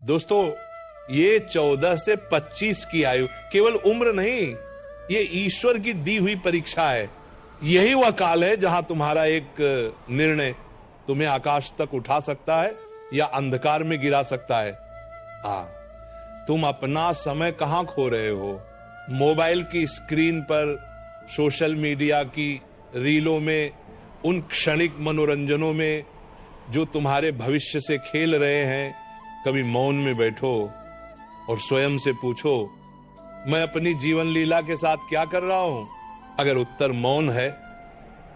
दोस्तों, ये 14 से 25 की आयु केवल उम्र नहीं, ये ईश्वर की दी हुई परीक्षा है। यही वह काल है जहां तुम्हारा एक निर्णय तुम्हें आकाश तक उठा सकता है या अंधकार में गिरा सकता है। तुम अपना समय कहां खो रहे हो? मोबाइल की स्क्रीन पर, सोशल मीडिया की रीलों में, उन क्षणिक मनोरंजनों में जो तुम्हारे भविष्य से खेल रहे हैं। कभी मौन में बैठो और स्वयं से पूछो, मैं अपनी जीवन लीला के साथ क्या कर रहा हूं? अगर उत्तर मौन है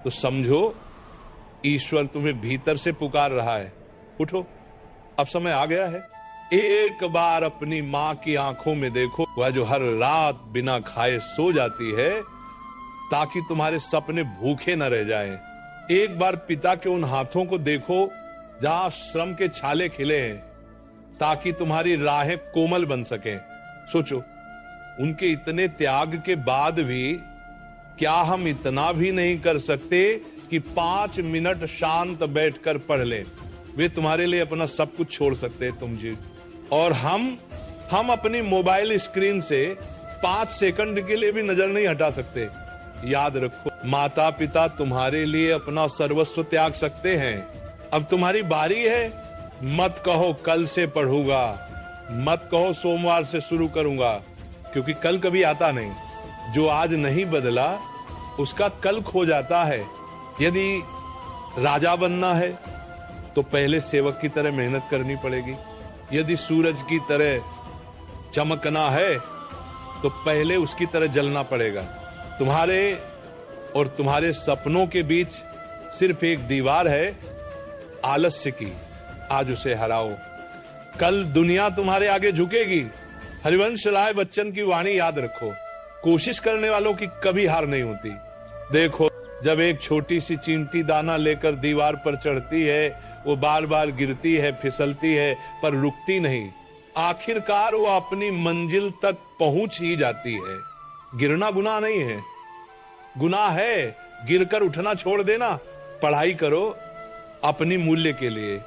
तो समझो ईश्वर तुम्हें भीतर से पुकार रहा है। उठो, अब समय आ गया है। एक बार अपनी मां की आंखों में देखो, वह जो हर रात बिना खाए सो जाती है ताकि तुम्हारे सपने भूखे न रह जाएं। एक बार पिता के उन हाथों को देखो जहां श्रम के छाले खिले हैं ताकि तुम्हारी राहें कोमल बन सकें। सोचो, उनके इतने त्याग के बाद भी क्या हम इतना भी नहीं कर सकते कि 5 मिनट शांत बैठकर पढ़ लें? वे तुम्हारे लिए अपना सब कुछ छोड़ सकते हैं, तुम जी। और हम अपनी मोबाइल स्क्रीन से 5 सेकंड के लिए भी नजर नहीं हटा सकते। याद रखो, माता पिता तुम्हारे लिए अपना सर्वस्व त्याग सकते हैं। अब तुम्हारी बारी है। मत कहो कल से पढ़ूंगा, मत कहो सोमवार से शुरू करूंगा, क्योंकि कल कभी आता नहीं। जो आज नहीं बदला उसका कल खो जाता है। यदि राजा बनना है तो पहले सेवक की तरह मेहनत करनी पड़ेगी। यदि सूरज की तरह चमकना है तो पहले उसकी तरह जलना पड़ेगा। तुम्हारे और तुम्हारे सपनों के बीच सिर्फ एक दीवार है, आलस्य की। आज उसे हराओ, कल दुनिया तुम्हारे आगे झुकेगी। हरिवंश राय बच्चन की वाणी याद रखो, कोशिश करने वालों की कभी हार नहीं होती। देखो, जब एक छोटी सी चींटी दाना लेकर दीवार पर चढ़ती है, वो बार बार गिरती है, फिसलती है, पर रुकती नहीं। आखिरकार वो अपनी मंजिल तक पहुंच ही जाती है। गिरना गुनाह नहीं है, गुनाह है गिरकर उठना छोड़ देना। पढ़ाई करो अपनी मूल्य के लिए,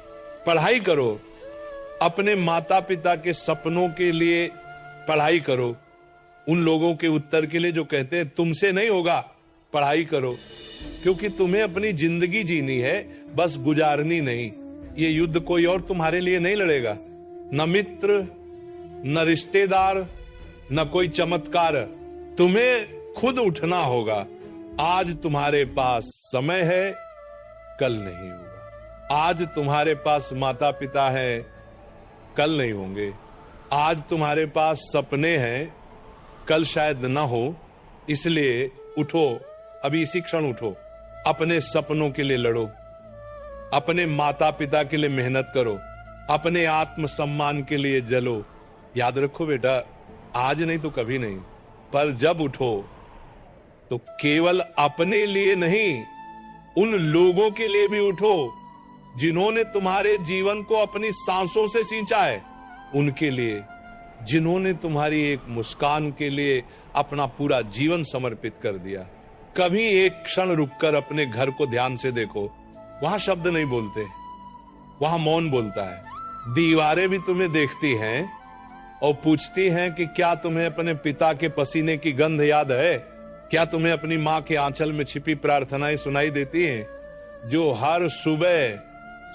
पढ़ाई करो अपने माता पिता के सपनों के लिए, पढ़ाई करो उन लोगों के उत्तर के लिए जो कहते हैं तुमसे नहीं होगा। पढ़ाई करो, क्योंकि तुम्हें अपनी जिंदगी जीनी है, बस गुजारनी नहीं। ये युद्ध कोई और तुम्हारे लिए नहीं लड़ेगा, न मित्र, न रिश्तेदार, न कोई चमत्कार। तुम्हें खुद उठना होगा। आज तुम्हारे पास समय है, कल नहीं होगा। आज तुम्हारे पास माता पिता है, कल नहीं होंगे। आज तुम्हारे पास सपने हैं, कल शायद ना हो। इसलिए उठो, अभी इसी क्षण उठो, अपने सपनों के लिए लड़ो, अपने माता पिता के लिए मेहनत करो, अपने आत्म सम्मान के लिए जलो। याद रखो बेटा, आज नहीं तो कभी नहीं, पर जब उठो तो केवल अपने लिए नहीं, उन लोगों के लिए भी उठो जिन्होंने तुम्हारे जीवन को अपनी सांसों से सींचा है, उनके लिए, जिन्होंने तुम्हारी एक मुस्कान के लिए अपना पूरा जीवन समर्पित कर दिया। कभी एक क्षण रुककर अपने घर को ध्यान से देखो। वहां शब्द नहीं बोलते, वहां मौन बोलता है। दीवारें भी तुम्हें देखती हैं और पूछती हैं कि क्या तुम्हें अपने पिता के पसीने की गंध याद है? क्या तुम्हें अपनी मां के आंचल में छिपी प्रार्थनाएं सुनाई देती हैं, जो हर सुबह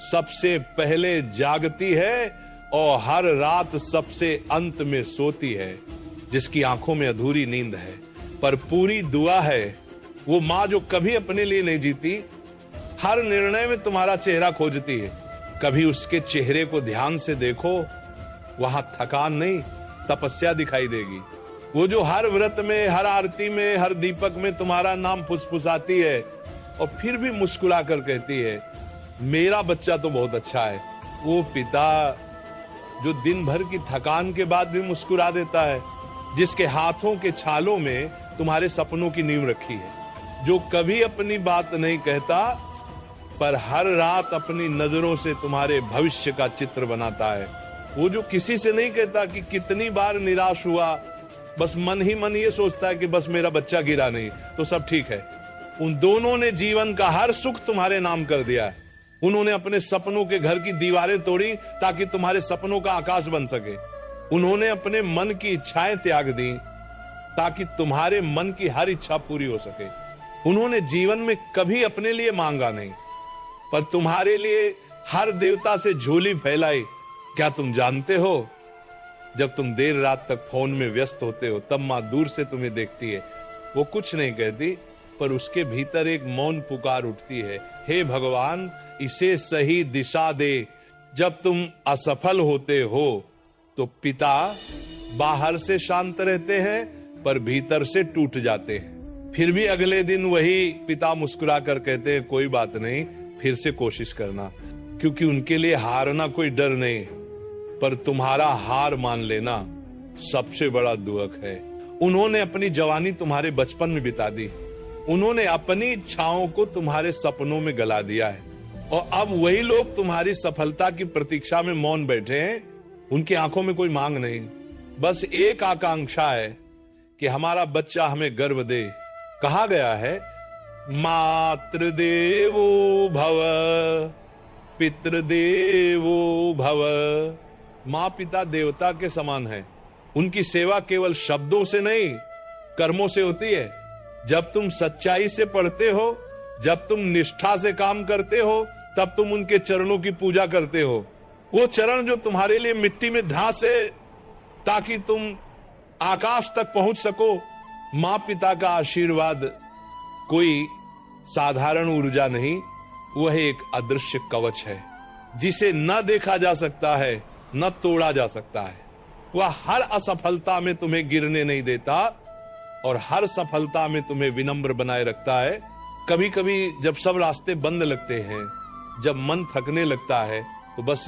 सबसे पहले जागती है और हर रात सबसे अंत में सोती है, जिसकी आंखों में अधूरी नींद है पर पूरी दुआ है? वो मां जो कभी अपने लिए नहीं जीती, हर निर्णय में तुम्हारा चेहरा खोजती है। कभी उसके चेहरे को ध्यान से देखो, वहां थकान नहीं, तपस्या दिखाई देगी। वो जो हर व्रत में, हर आरती में, हर दीपक में तुम्हारा नाम फुसफुसाती है और फिर भी मुस्कुरा कर कहती है, मेरा बच्चा तो बहुत अच्छा है। वो पिता जो दिन भर की थकान के बाद भी मुस्कुरा देता है, जिसके हाथों के छालों में तुम्हारे सपनों की नींव रखी है, जो कभी अपनी बात नहीं कहता पर हर रात अपनी नजरों से तुम्हारे भविष्य का चित्र बनाता है। वो जो किसी से नहीं कहता कि कितनी बार निराश हुआ, बस मन ही मन ये सोचता है कि बस मेरा बच्चा गिरा नहीं तो सब ठीक है। उन दोनों ने जीवन का हर सुख तुम्हारे नाम कर दिया है। उन्होंने अपने सपनों के घर की दीवारें तोड़ी ताकि तुम्हारे सपनों का आकाश बन सके। उन्होंने अपने मन की इच्छाएं त्याग दी ताकि तुम्हारे मन की हर इच्छा पूरी हो सके। उन्होंने जीवन में कभी अपने लिए मांगा नहीं, पर तुम्हारे लिए हर देवता से झोली फैलाई। क्या तुम जानते हो, जब तुम देर रात तक फोन में व्यस्त होते हो तब मां दूर से तुम्हें देखती है। वो कुछ नहीं कहती, पर उसके भीतर एक मौन पुकार उठती है, हे भगवान इसे सही दिशा दे। जब तुम असफल होते हो तो पिता बाहर से शांत रहते हैं पर भीतर से टूट जाते हैं। फिर भी अगले दिन वही पिता मुस्कुरा कर कहते हैं, कोई बात नहीं, फिर से कोशिश करना। क्योंकि उनके लिए हारना कोई डर नहीं, पर तुम्हारा हार मान लेना सबसे बड़ा दुख है। उन्होंने अपनी जवानी तुम्हारे बचपन में बिता दी। उन्होंने अपनी इच्छाओं को तुम्हारे सपनों में गला दिया है, और अब वही लोग तुम्हारी सफलता की प्रतीक्षा में मौन बैठे हैं। उनकी आंखों में कोई मांग नहीं, बस एक आकांक्षा है कि हमारा बच्चा हमें गर्व दे। कहा गया है, मातृदेवो भव पितृदेवो भव। मां पिता देवता के समान है। उनकी सेवा केवल शब्दों से नहीं, कर्मों से होती है। जब तुम सच्चाई से पढ़ते हो, जब तुम निष्ठा से काम करते हो, तब तुम उनके चरणों की पूजा करते हो। वो चरण जो तुम्हारे लिए मिट्टी में धंसे ताकि तुम आकाश तक पहुंच सको। मां पिता का आशीर्वाद कोई साधारण ऊर्जा नहीं, वह एक अदृश्य कवच है जिसे न देखा जा सकता है, न तोड़ा जा सकता है। वह हर असफलता में तुम्हें गिरने नहीं देता और हर सफलता में तुम्हें विनम्र बनाए रखता है। कभी कभी जब सब रास्ते बंद लगते हैं, जब मन थकने लगता है, तो बस